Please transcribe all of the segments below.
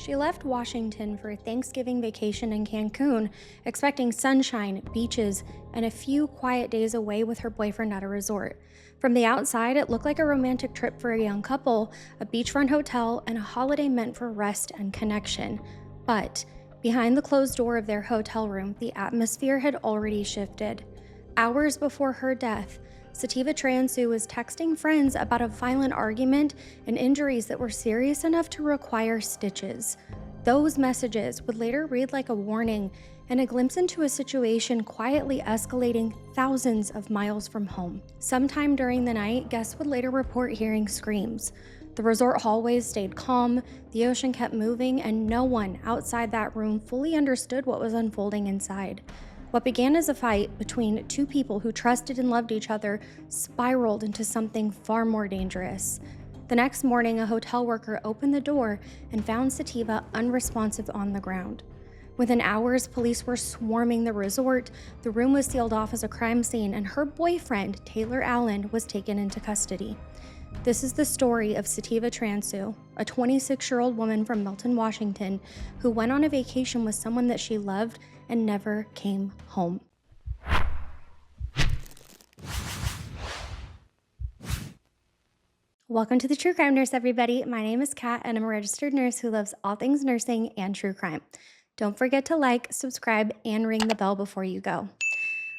She left Washington for a Thanksgiving vacation in Cancun, expecting sunshine, beaches, and a few quiet days away with her boyfriend at a resort. From the outside, it looked like a romantic trip for a young couple, a beachfront hotel, and a holiday meant for rest and connection. But behind the closed door of their hotel room, the atmosphere had already shifted. Hours before her death, Sativa Transue was texting friends about a violent argument and injuries that were serious enough to require stitches. Those messages would later read like a warning and a glimpse into a situation quietly escalating thousands of miles from home. Sometime during the night, guests would later report hearing screams. The resort hallways stayed calm, the ocean kept moving, and no one outside that room fully understood what was unfolding inside. What began as a fight between two people who trusted and loved each other spiraled into something far more dangerous. The next morning, a hotel worker opened the door and found Sativa unresponsive on the ground. Within hours, police were swarming the resort, the room was sealed off as a crime scene, and her boyfriend, Taylor Allen, was taken into custody. This is the story of Sativa Transue, a 26-year-old woman from Milton, Washington, who went on a vacation with someone that she loved and never came home. Welcome to the True Crime Nurse, everybody. My name is Kat, and I'm a registered nurse who loves all things nursing and true crime. Don't forget to like, subscribe, and ring the bell before you go.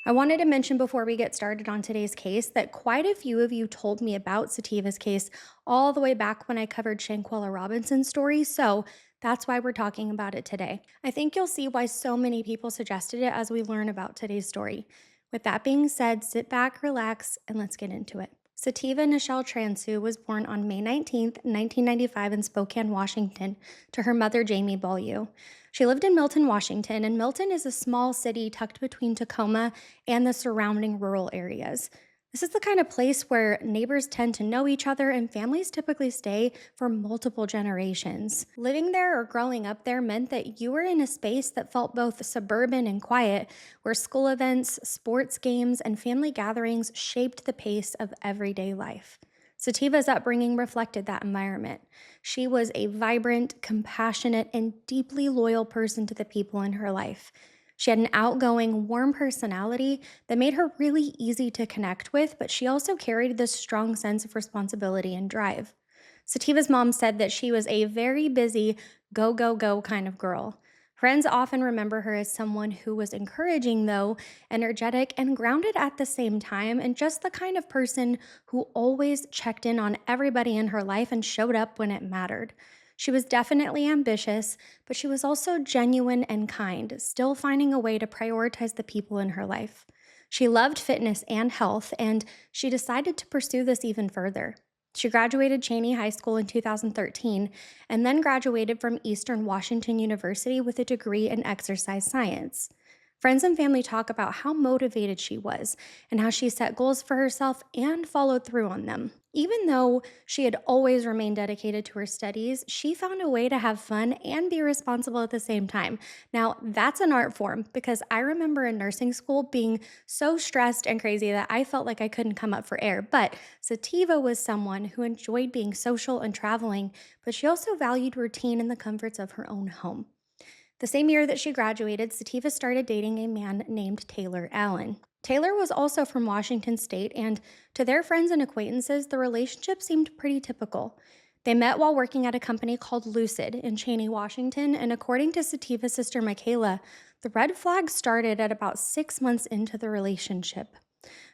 I wanted to mention before we get started on today's case that quite a few of you told me about Sativa's case all the way back when I covered Shanquella Robinson's story, so that's why we're talking about it today. I think you'll see why so many people suggested it as we learn about today's story. With that being said, sit back, relax, and let's get into it. Sativa Nichelle Transue was born on May 19, 1995 in Spokane, Washington, to her mother, Jamie Beaulieu. She lived in Milton, Washington, and Milton is a small city tucked between Tacoma and the surrounding rural areas. This is the kind of place where neighbors tend to know each other and families typically stay for multiple generations. Living there or growing up there meant that you were in a space that felt both suburban and quiet, where school events, sports games, and family gatherings shaped the pace of everyday life. Sativa's upbringing reflected that environment. She was a vibrant, compassionate, and deeply loyal person to the people in her life. She had an outgoing, warm personality that made her really easy to connect with, but she also carried this strong sense of responsibility and drive. Sativa's mom said that she was a very busy, go, go, go kind of girl. Friends often remember her as someone who was encouraging, though, energetic, and grounded at the same time, and just the kind of person who always checked in on everybody in her life and showed up when it mattered. She was definitely ambitious, but she was also genuine and kind, still finding a way to prioritize the people in her life. She loved fitness and health, and she decided to pursue this even further. She graduated Cheney High School in 2013 and then graduated from Eastern Washington University with a degree in exercise science. Friends and family talk about how motivated she was and how she set goals for herself and followed through on them. Even though she had always remained dedicated to her studies, she found a way to have fun and be responsible at the same time. Now, that's an art form because I remember in nursing school being so stressed and crazy that I felt like I couldn't come up for air. But Sativa was someone who enjoyed being social and traveling, but she also valued routine and the comforts of her own home. The same year that she graduated, Sativa started dating a man named Taylor Allen. Taylor was also from Washington State, and to their friends and acquaintances, the relationship seemed pretty typical. They met while working at a company called Lucid in Cheney, Washington, and according to Sativa's sister Michaela, the red flag started at about 6 months into the relationship.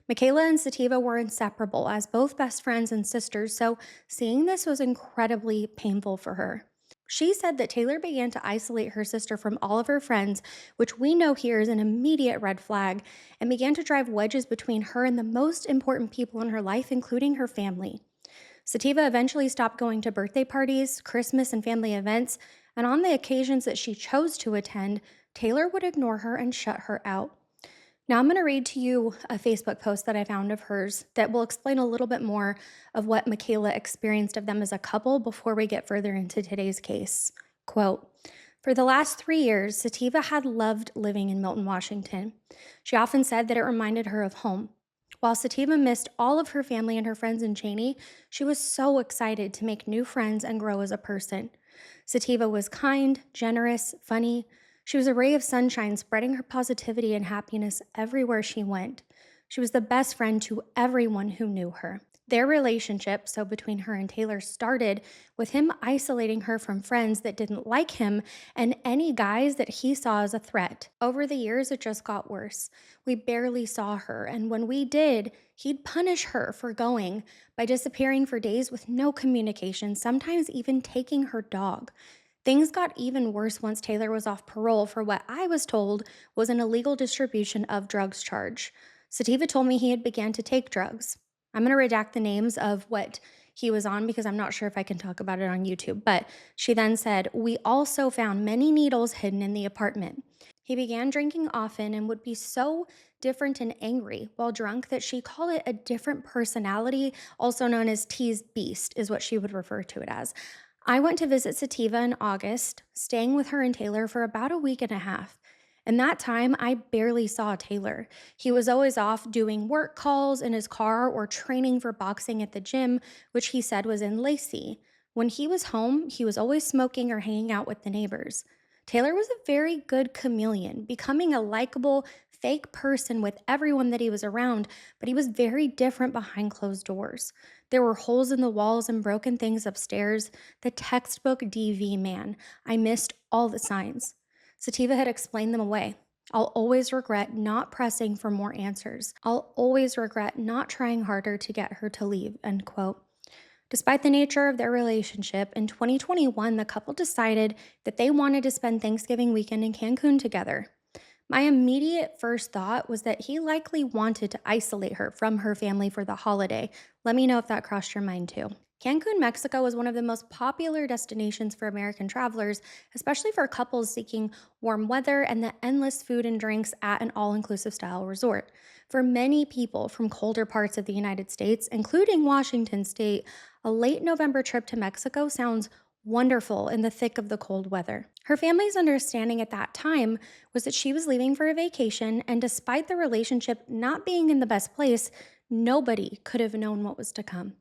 Michaela and Sativa were inseparable as both best friends and sisters, so seeing this was incredibly painful for her. She said that Taylor began to isolate her sister from all of her friends, which we know here is an immediate red flag, and began to drive wedges between her and the most important people in her life, including her family. Sativa eventually stopped going to birthday parties, Christmas, and family events, and on the occasions that she chose to attend, Taylor would ignore her and shut her out. Now I'm going to read to you a Facebook post that I found of hers that will explain a little bit more of what Michaela experienced of them as a couple before we get further into today's case. Quote, "For the last 3 years, Sativa had loved living in Milton, Washington. She often said that it reminded her of home. While Sativa missed all of her family and her friends in Cheney, she was so excited to make new friends and grow as a person. Sativa was kind, generous, funny. She was a ray of sunshine, spreading her positivity and happiness everywhere she went. She was the best friend to everyone who knew her. Their relationship, so between her and Taylor, started with him isolating her from friends that didn't like him and any guys that he saw as a threat. Over the years, it just got worse. We barely saw her, and when we did, he'd punish her for going by disappearing for days with no communication, sometimes even taking her dog. Things got even worse once Taylor was off parole for what I was told was an illegal distribution of drugs charge. Sativa told me he had began to take drugs. I'm going to redact the names of what he was on because I'm not sure if I can talk about it on YouTube. But she then said, "We also found many needles hidden in the apartment." He began drinking often and would be so different and angry while drunk that she called it a different personality, also known as T's Beast, is what she would refer to it as. I went to visit Sativa in August, staying with her and Taylor for about a week and a half. In that time, I barely saw Taylor. He was always off doing work calls in his car or training for boxing at the gym, which he said was in Lacey. When he was home, he was always smoking or hanging out with the neighbors. Taylor was a very good chameleon, becoming a likable, fake person with everyone that he was around, but he was very different behind closed doors. There were holes in the walls and broken things upstairs. The textbook DV man. I missed all the signs. Sativa had explained them away. "I'll always regret not pressing for more answers. I'll always regret not trying harder to get her to leave," end quote. Despite the nature of their relationship, in 2021, the couple decided that they wanted to spend Thanksgiving weekend in Cancun together. My immediate first thought was that he likely wanted to isolate her from her family for the holiday. Let me know if that crossed your mind too. Cancun, Mexico is one of the most popular destinations for American travelers, especially for couples seeking warm weather and the endless food and drinks at an all inclusive style resort. For many people from colder parts of the United States, including Washington state, a late November trip to Mexico sounds wonderful in the thick of the cold weather. Her family's understanding at that time was that she was leaving for a vacation, and despite the relationship not being in the best place, nobody could have known what was to come.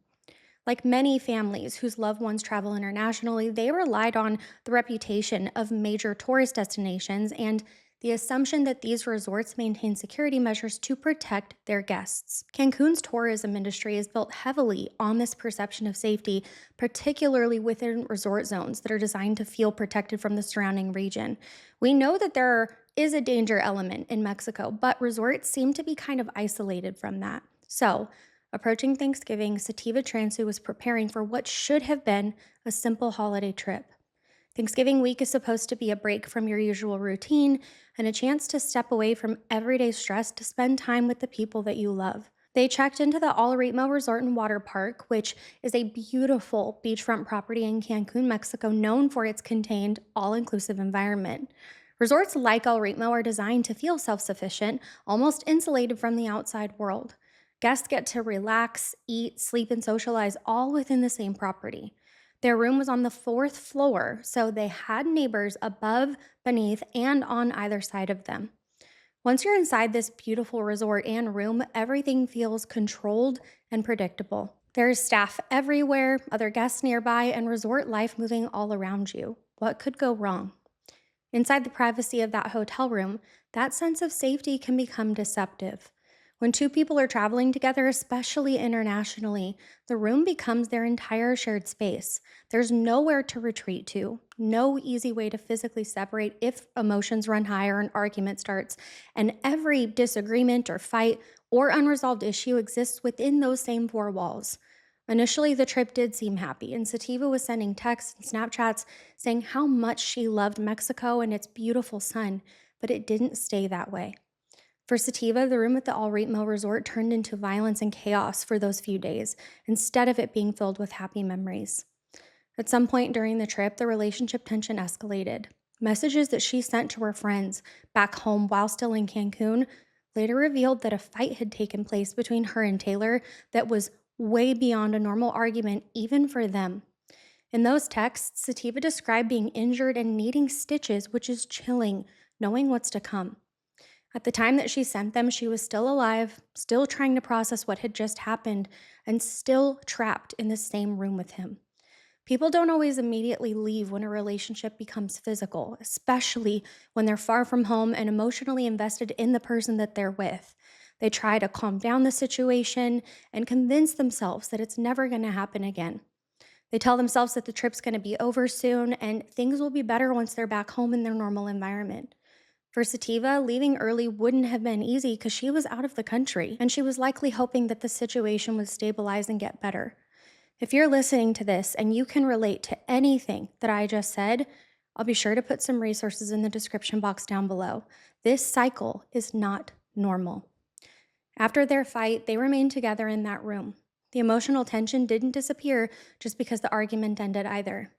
Like many families whose loved ones travel internationally, they relied on the reputation of major tourist destinations and the assumption that these resorts maintain security measures to protect their guests. Cancun's tourism industry is built heavily on this perception of safety, particularly within resort zones that are designed to feel protected from the surrounding region. We know that there is a danger element in Mexico, but resorts seem to be kind of isolated from that. So, approaching Thanksgiving, Sativa Transue was preparing for what should have been a simple holiday trip. Thanksgiving week is supposed to be a break from your usual routine and a chance to step away from everyday stress to spend time with the people that you love. They checked into the Al Ritmo Resort and Water Park, which is a beautiful beachfront property in Cancun, Mexico, known for its contained, all-inclusive environment. Resorts like Al Ritmo are designed to feel self-sufficient, almost insulated from the outside world. Guests get to relax, eat, sleep, and socialize all within the same property. Their room was on the fourth floor, so they had neighbors above, beneath, and on either side of them. Once you're inside this beautiful resort and room, everything feels controlled and predictable. There's staff everywhere, other guests nearby, and resort life moving all around you. What could go wrong? Inside the privacy of that hotel room, that sense of safety can become deceptive. When two people are traveling together, especially internationally, the room becomes their entire shared space. There's nowhere to retreat to, no easy way to physically separate if emotions run high or an argument starts, and every disagreement or fight or unresolved issue exists within those same four walls. Initially, the trip did seem happy, and Sativa was sending texts and Snapchats saying how much she loved Mexico and its beautiful sun, but it didn't stay that way. For Sativa, the room at the Al Ritmo Resort turned into violence and chaos for those few days, instead of it being filled with happy memories. At some point during the trip, the relationship tension escalated. Messages that she sent to her friends back home while still in Cancun later revealed that a fight had taken place between her and Taylor that was way beyond a normal argument, even for them. In those texts, Sativa described being injured and needing stitches, which is chilling, knowing what's to come. At the time that she sent them, she was still alive, still trying to process what had just happened, and still trapped in the same room with him. People don't always immediately leave when a relationship becomes physical, especially when they're far from home and emotionally invested in the person that they're with. They try to calm down the situation and convince themselves that it's never going to happen again. They tell themselves that the trip's going to be over soon and things will be better once they're back home in their normal environment. For Sativa, leaving early wouldn't have been easy because she was out of the country and she was likely hoping that the situation would stabilize and get better. If you're listening to this and you can relate to anything that I just said, I'll be sure to put some resources in the description box down below. This cycle is not normal. After their fight, they remained together in that room. The emotional tension didn't disappear just because the argument ended either.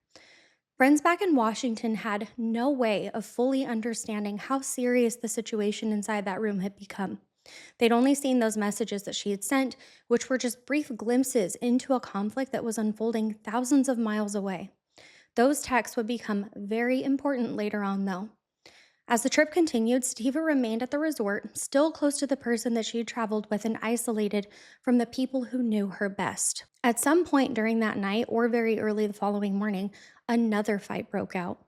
Friends back in Washington had no way of fully understanding how serious the situation inside that room had become. They'd only seen those messages that she had sent, which were just brief glimpses into a conflict that was unfolding thousands of miles away. Those texts would become very important later on, though. As the trip continued, Sativa remained at the resort, still close to the person that she had traveled with and isolated from the people who knew her best. At some point during that night, or very early the following morning, another fight broke out.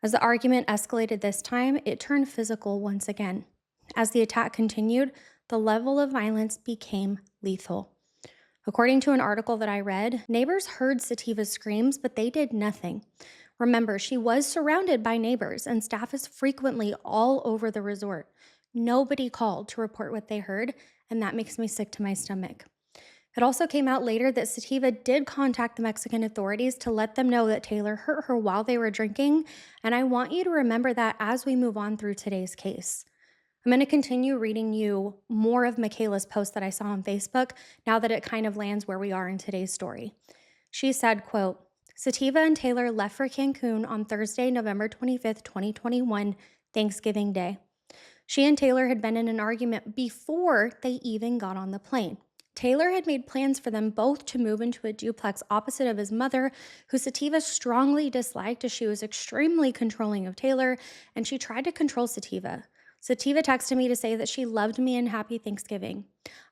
As the argument escalated this time, it turned physical once again. As the attack continued, the level of violence became lethal. According to an article that I read, neighbors heard Sativa's screams, but they did nothing. Remember, she was surrounded by neighbors, and staff is frequently all over the resort. Nobody called to report what they heard, and that makes me sick to my stomach. It also came out later that Sativa did contact the Mexican authorities to let them know that Taylor hurt her while they were drinking, and I want you to remember that as we move on through today's case. I'm going to continue reading you more of Michaela's post that I saw on Facebook now that it kind of lands where we are in today's story. She said, quote, Sativa and Taylor left for Cancun on Thursday, November 25th, 2021, Thanksgiving Day. She and Taylor had been in an argument before they even got on the plane. Taylor had made plans for them both to move into a duplex opposite of his mother, who Sativa strongly disliked as she was extremely controlling of Taylor, and she tried to control Sativa. Sativa texted me to say that she loved me and happy Thanksgiving.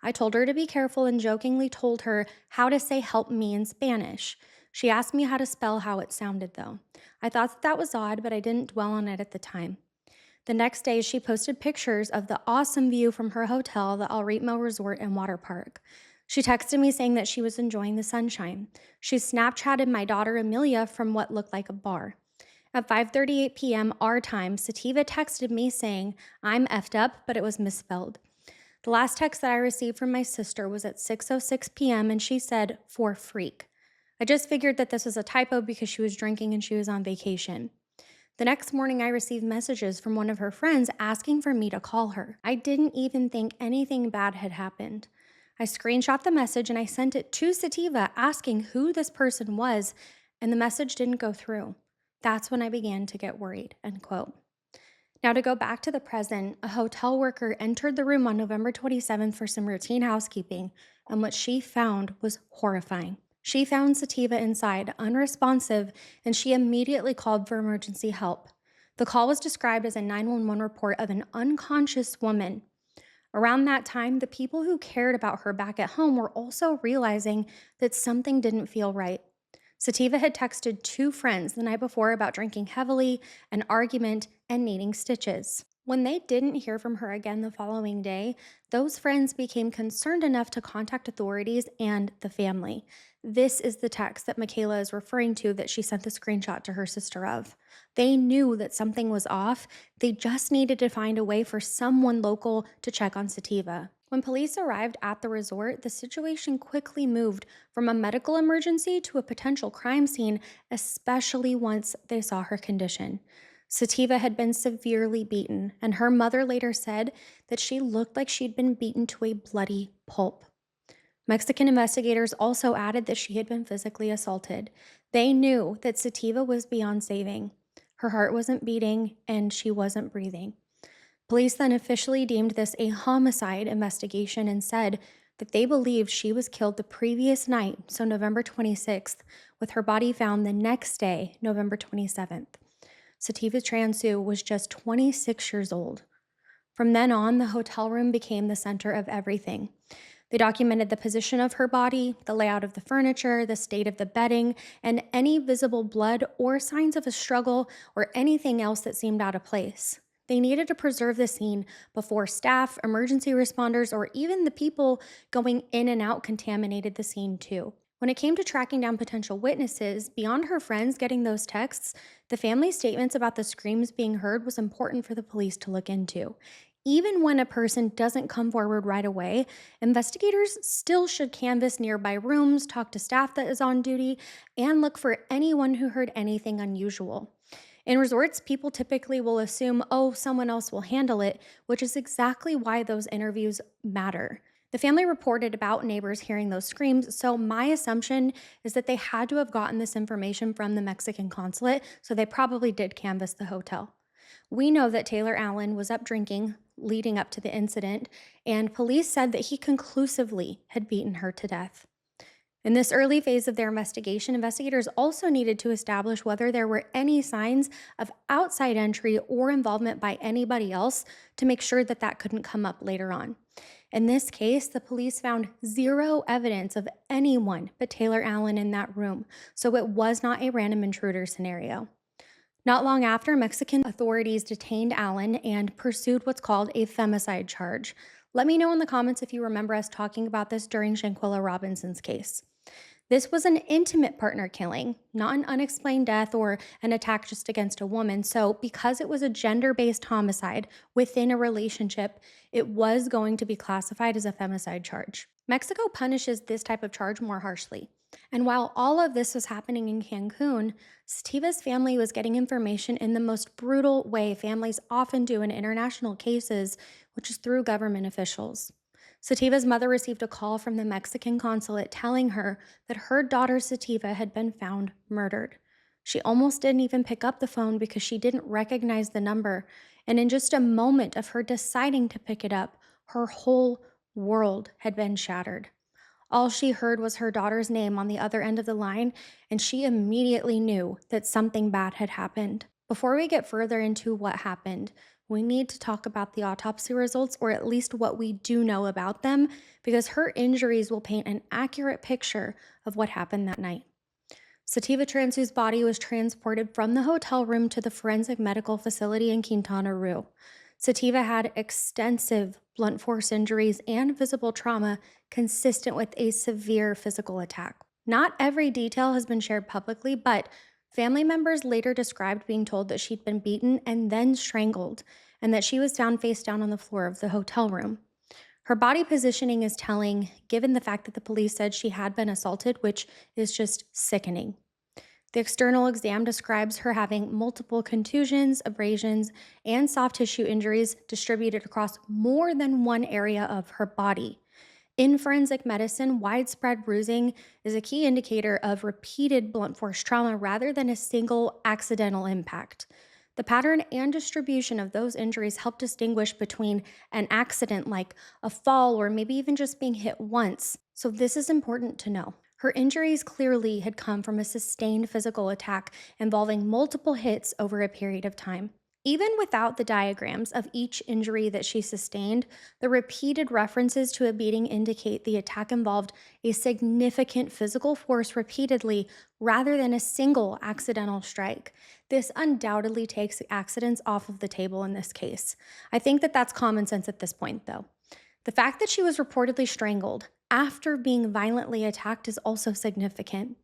I told her to be careful and jokingly told her how to say help me in Spanish. She asked me how to spell how it sounded, though. I thought that was odd, but I didn't dwell on it at the time. The next day, she posted pictures of the awesome view from her hotel, the El Ritmo Resort and Water Park. She texted me saying that she was enjoying the sunshine. She Snapchatted my daughter Amelia from what looked like a bar. At 5:38 p.m. our time, Sativa texted me saying, I'm effed up, but it was misspelled. The last text that I received from my sister was at 6:06 p.m. and she said, for freak. I just figured that this was a typo because she was drinking and she was on vacation. The next morning, I received messages from one of her friends asking for me to call her. I didn't even think anything bad had happened. I screenshot the message and I sent it to Sativa asking who this person was, and the message didn't go through. That's when I began to get worried, end quote. Now, to go back to the present, a hotel worker entered the room on November 27th for some routine housekeeping, and what she found was horrifying. She found Sativa inside, unresponsive, and she immediately called for emergency help. The call was described as a 911 report of an unconscious woman. Around that time, the people who cared about her back at home were also realizing that something didn't feel right. Sativa had texted two friends the night before about drinking heavily, an argument, and needing stitches. When they didn't hear from her again the following day, those friends became concerned enough to contact authorities and the family. This is the text that Michaela is referring to that she sent the screenshot to her sister of. They knew that something was off. They just needed to find a way for someone local to check on Sativa. When police arrived at the resort, the situation quickly moved from a medical emergency to a potential crime scene, especially once they saw her condition. Sativa had been severely beaten, and her mother later said that she looked like she'd been beaten to a bloody pulp. Mexican investigators also added that she had been physically assaulted. They knew that Sativa was beyond saving. Her heart wasn't beating, and she wasn't breathing. Police then officially deemed this a homicide investigation and said that they believed she was killed the previous night, so November 26th, with her body found the next day, November 27th. Sativa Transue was just 26 years old. From then on, the hotel room became the center of everything. They documented the position of her body, the layout of the furniture, the state of the bedding, and any visible blood or signs of a struggle or anything else that seemed out of place. They needed to preserve the scene before staff, emergency responders, or even the people going in and out contaminated the scene too. When it came to tracking down potential witnesses, beyond her friends getting those texts, the family's statements about the screams being heard was important for the police to look into. Even when a person doesn't come forward right away, investigators still should canvass nearby rooms, talk to staff that is on duty, and look for anyone who heard anything unusual. In resorts, people typically will assume, oh, someone else will handle it, which is exactly why those interviews matter. The family reported about neighbors hearing those screams, so my assumption is that they had to have gotten this information from the Mexican consulate, so they probably did canvass the hotel. We know that Taylor Allen was up drinking leading up to the incident, and police said that he conclusively had beaten her to death. In this early phase of their investigation, investigators also needed to establish whether there were any signs of outside entry or involvement by anybody else to make sure that that couldn't come up later on. In this case, the police found zero evidence of anyone but Taylor Allen in that room, so it was not a random intruder scenario. Not long after, Mexican authorities detained Allen and pursued what's called a femicide charge. Let me know in the comments if you remember us talking about this during Shanquella Robinson's case. This was an intimate partner killing, not an unexplained death or an attack just against a woman. So, because it was a gender-based homicide within a relationship, it was going to be classified as a femicide charge. Mexico punishes this type of charge more harshly. And while all of this was happening in Cancun, Sativa's family was getting information in the most brutal way families often do in international cases, which is through government officials. Sativa's mother received a call from the Mexican consulate telling her that her daughter Sativa had been found murdered. She almost didn't even pick up the phone because she didn't recognize the number, and in just a moment of her deciding to pick it up, her whole world had been shattered. All she heard was her daughter's name on the other end of the line, and she immediately knew that something bad had happened. Before we get further into what happened, we need to talk about the autopsy results, or at least what we do know about them, because her injuries will paint an accurate picture of what happened that night. Sativa Transue's body was transported from the hotel room to the forensic medical facility in Quintana Roo. Sativa had extensive blunt force injuries and visible trauma consistent with a severe physical attack. Not every detail has been shared publicly, but family members later described being told that she'd been beaten and then strangled, and that she was found face down on the floor of the hotel room. Her body positioning is telling, given the fact that the police said she had been assaulted, which is just sickening. The external exam describes her having multiple contusions, abrasions, and soft tissue injuries distributed across more than one area of her body. In forensic medicine, widespread bruising is a key indicator of repeated blunt force trauma rather than a single accidental impact. The pattern and distribution of those injuries help distinguish between an accident like a fall or maybe even just being hit once, so this is important to know. Her injuries clearly had come from a sustained physical attack involving multiple hits over a period of time. Even without the diagrams of each injury that she sustained, the repeated references to a beating indicate the attack involved a significant physical force repeatedly rather than a single accidental strike. This undoubtedly takes accidents off of the table in this case. I think that that's common sense at this point, though. The fact that she was reportedly strangled after being violently attacked is also significant.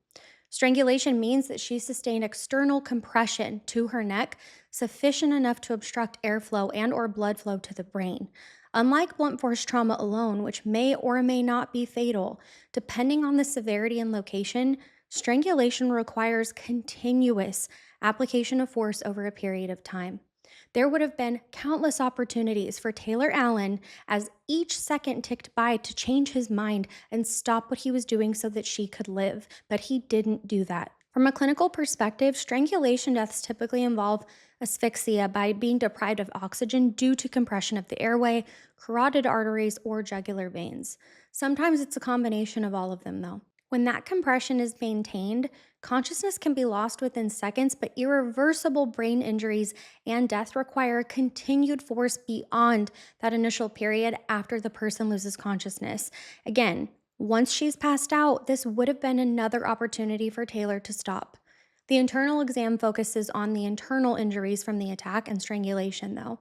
Strangulation means that she sustained external compression to her neck sufficient enough to obstruct airflow and or blood flow to the brain. Unlike blunt force trauma alone, which may or may not be fatal, depending on the severity and location, strangulation requires continuous application of force over a period of time. There would have been countless opportunities for Taylor Allen as each second ticked by to change his mind and stop what he was doing so that she could live, but he didn't do that. From a clinical perspective, strangulation deaths typically involve asphyxia by being deprived of oxygen due to compression of the airway, carotid arteries, or jugular veins. Sometimes it's a combination of all of them, though. When that compression is maintained, consciousness can be lost within seconds, but irreversible brain injuries and death require continued force beyond that initial period after the person loses consciousness. Again, once she's passed out, this would have been another opportunity for Taylor to stop. The internal exam focuses on the internal injuries from the attack and strangulation, though.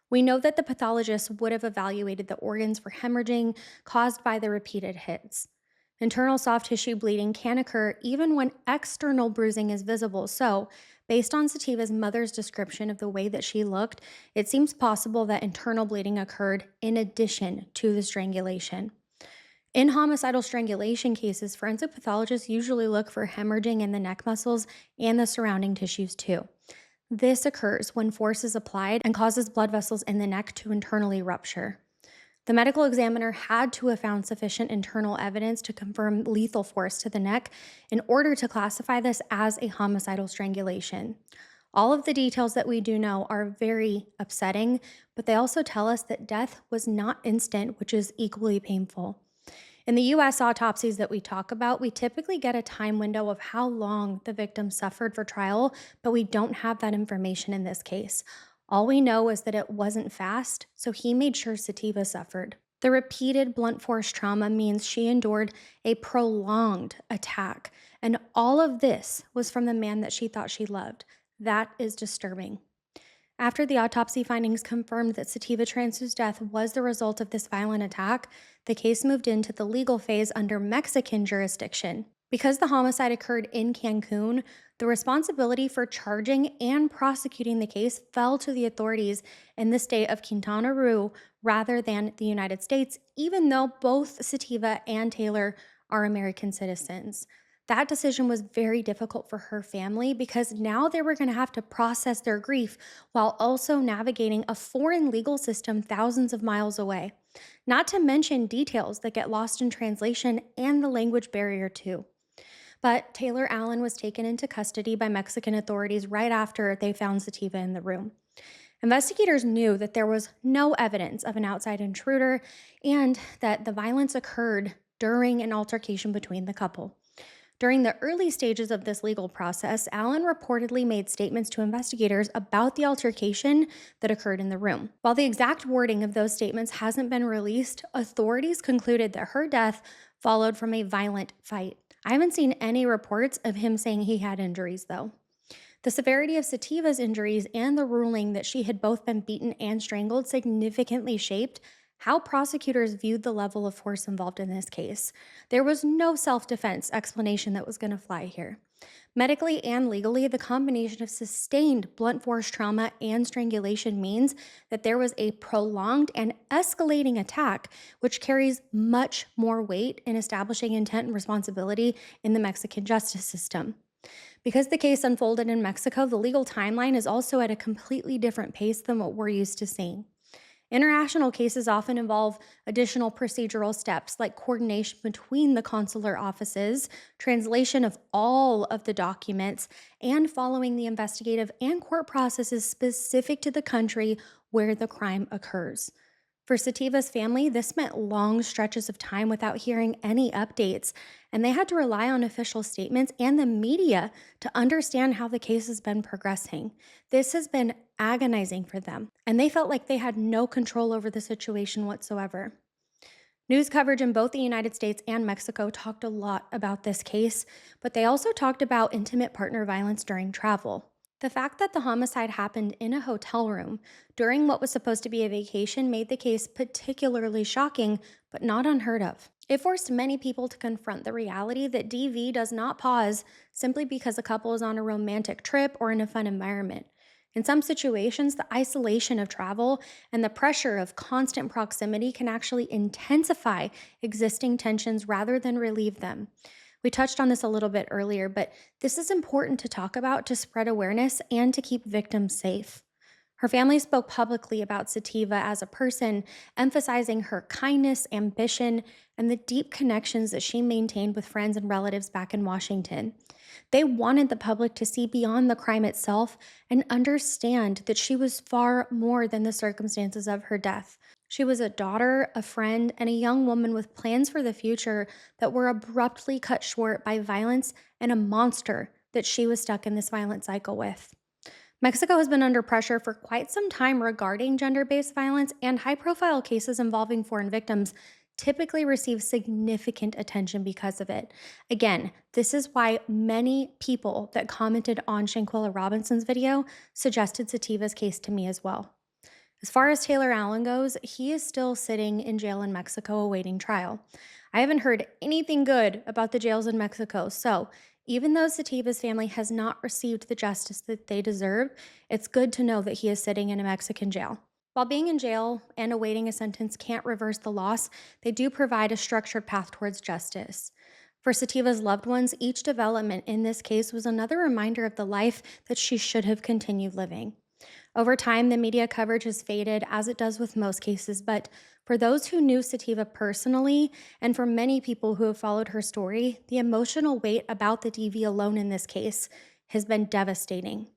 We know that the pathologist would have evaluated the organs for hemorrhaging caused by the repeated hits. Internal soft tissue bleeding can occur even when external bruising is visible. So, based on Sativa's mother's description of the way that she looked, it seems possible that internal bleeding occurred in addition to the strangulation. In homicidal strangulation cases, forensic pathologists usually look for hemorrhaging in the neck muscles and the surrounding tissues too. This occurs when force is applied and causes blood vessels in the neck to internally rupture. The medical examiner had to have found sufficient internal evidence to confirm lethal force to the neck in order to classify this as a homicidal strangulation. All of the details that we do know are very upsetting, but they also tell us that death was not instant, which is equally painful. In the US autopsies that we talk about, we typically get a time window of how long the victim suffered for trial, but we don't have that information in this case. All we know is that it wasn't fast, so he made sure Sativa suffered. The repeated blunt force trauma means she endured a prolonged attack, and all of this was from the man that she thought she loved. That is disturbing. After the autopsy findings confirmed that Sativa Transue's death was the result of this violent attack, the case moved into the legal phase under Mexican jurisdiction. Because the homicide occurred in Cancun, the responsibility for charging and prosecuting the case fell to the authorities in the state of Quintana Roo rather than the United States, even though both Sativa and Taylor are American citizens. That decision was very difficult for her family because now they were going to have to process their grief while also navigating a foreign legal system thousands of miles away. Not to mention details that get lost in translation and the language barrier, too. But Taylor Allen was taken into custody by Mexican authorities right after they found Sativa in the room. Investigators knew that there was no evidence of an outside intruder and that the violence occurred during an altercation between the couple. During the early stages of this legal process, Allen reportedly made statements to investigators about the altercation that occurred in the room. While the exact wording of those statements hasn't been released, authorities concluded that her death followed from a violent fight. I haven't seen any reports of him saying he had injuries, though. The severity of Sativa's injuries and the ruling that she had both been beaten and strangled significantly shaped how prosecutors viewed the level of force involved in this case. There was no self-defense explanation that was going to fly here. Medically and legally, the combination of sustained blunt force trauma and strangulation means that there was a prolonged and escalating attack, which carries much more weight in establishing intent and responsibility in the Mexican justice system. Because the case unfolded in Mexico, the legal timeline is also at a completely different pace than what we're used to seeing. International cases often involve additional procedural steps like coordination between the consular offices, translation of all of the documents, and following the investigative and court processes specific to the country where the crime occurs. For Sativa's family, this meant long stretches of time without hearing any updates, and they had to rely on official statements and the media to understand how the case has been progressing. This has been agonizing for them, and they felt like they had no control over the situation whatsoever. News coverage in both the United States and Mexico talked a lot about this case, but they also talked about intimate partner violence during travel. The fact that the homicide happened in a hotel room during what was supposed to be a vacation made the case particularly shocking, but not unheard of. It forced many people to confront the reality that DV does not pause simply because a couple is on a romantic trip or in a fun environment. In some situations, the isolation of travel and the pressure of constant proximity can actually intensify existing tensions rather than relieve them. We touched on this a little bit earlier, but this is important to talk about to spread awareness and to keep victims safe. Her family spoke publicly about Sativa as a person, emphasizing her kindness, ambition, and the deep connections that she maintained with friends and relatives back in Washington. They wanted the public to see beyond the crime itself and understand that she was far more than the circumstances of her death. She was a daughter, a friend, and a young woman with plans for the future that were abruptly cut short by violence and a monster that she was stuck in this violent cycle with. Mexico has been under pressure for quite some time regarding gender based violence, and high profile cases involving foreign victims typically receive significant attention because of it. Again, this is why many people that commented on Shanquilla Robinson's video suggested Sativa's case to me as well. As far as Taylor Allen goes, he is still sitting in jail in Mexico awaiting trial. I haven't heard anything good about the jails in Mexico, so even though Sativa's family has not received the justice that they deserve, it's good to know that he is sitting in a Mexican jail. While being in jail and awaiting a sentence can't reverse the loss, they do provide a structured path towards justice. For Sativa's loved ones, each development in this case was another reminder of the life that she should have continued living. Over time, the media coverage has faded, as it does with most cases, but for those who knew Sativa personally, and for many people who have followed her story, the emotional weight about the DV alone in this case has been devastating.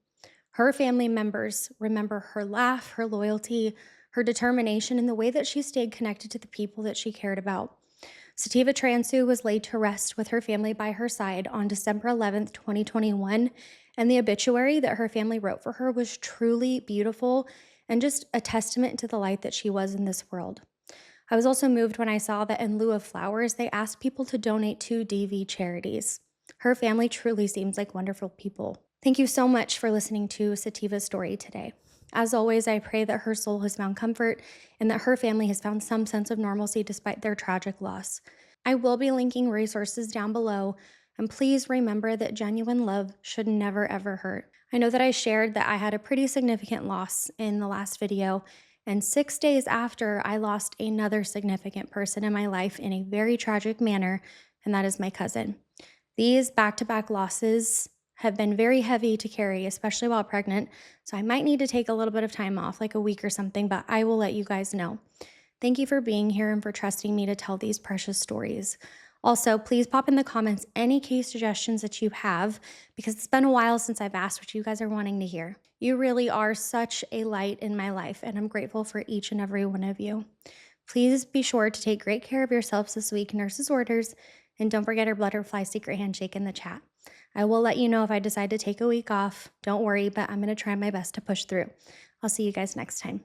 Her family members remember her laugh, her loyalty, her determination, and the way that she stayed connected to the people that she cared about. Sativa Transue was laid to rest with her family by her side on December 11th, 2021, and the obituary that her family wrote for her was truly beautiful and just a testament to the light that she was in this world. I was also moved when I saw that in lieu of flowers, they asked people to donate to DV charities. Her family truly seems like wonderful people. Thank you so much for listening to Sativa's story today. As always, I pray that her soul has found comfort and that her family has found some sense of normalcy despite their tragic loss. I will be linking resources down below, and please remember that genuine love should never ever hurt. I know that I shared that I had a pretty significant loss in the last video, and 6 days after, I lost another significant person in my life in a very tragic manner, and that is my cousin. These back-to-back losses have been very heavy to carry, especially while pregnant, so I might need to take a little bit of time off, like a week or something, but I will let you guys know. Thank you for being here and for trusting me to tell these precious stories. Also, please pop in the comments any case suggestions that you have, because it's been a while since I've asked what you guys are wanting to hear. You really are such a light in my life, and I'm grateful for each and every one of you. Please be sure to take great care of yourselves this week, nurse's orders, and don't forget our butterfly secret handshake in the chat. I will let you know if I decide to take a week off. Don't worry, but I'm going to try my best to push through. I'll see you guys next time.